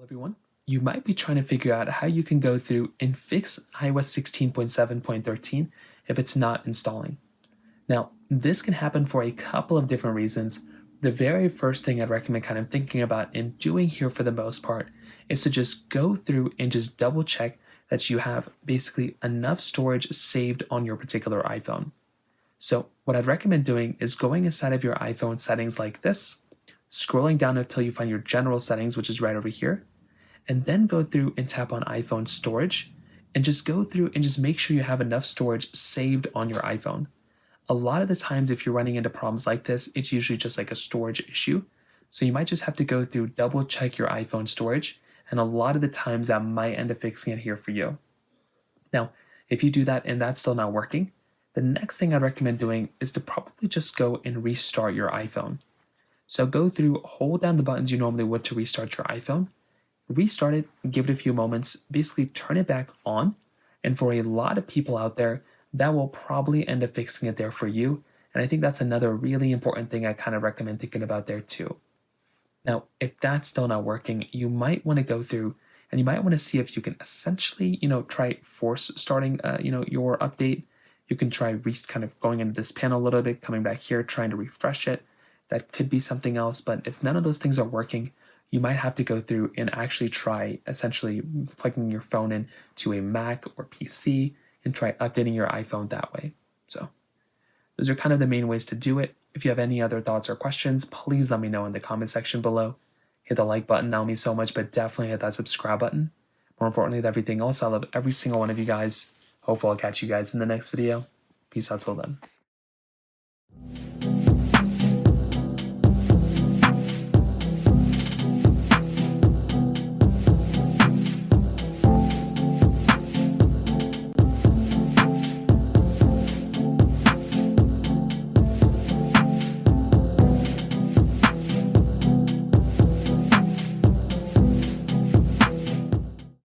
Everyone. You might be trying to figure out how you can go through and fix iOS 16.7.13 if it's not installing. Now, this can happen for a couple of different reasons. The very first thing I'd recommend kind of thinking about and doing here for the most part is to just go through and just double check that you have basically enough storage saved on your particular iPhone. So, what I'd recommend doing is going inside of your iPhone settings like this, scrolling down until you find your general settings, which is right over here, and then go through and tap on iPhone storage and just go through and just make sure you have enough storage saved on your iPhone. A lot of the times, if you're running into problems like this, it's usually just like a storage issue. So you might just have to go through, double check your iPhone storage, and a lot of the times that might end up fixing it here for you. Now, if you do that and that's still not working, the next thing I'd recommend doing is to probably just go and restart your iPhone. So go through, hold down the buttons you normally would to restart your iPhone, restart it, give it a few moments, basically turn it back on. And for a lot of people out there, that will probably end up fixing it there for you. And I think that's another really important thing I kind of recommend thinking about there too. Now, if that's still not working, you might want to go through and you might want to see if you can essentially, try force starting, your update. You can try kind of going into this panel a little bit, coming back here, trying to refresh it. That could be something else. But if none of those things are working, you might have to go through and actually try essentially plugging your phone in to a Mac or PC and try updating your iPhone that way. So those are kind of the main ways to do it. If you have any other thoughts or questions, please let me know in the comment section below. Hit the like button, that'll mean so much, but definitely hit that subscribe button. More importantly than everything else, I love every single one of you guys. Hopefully I'll catch you guys in the next video. Peace out till then.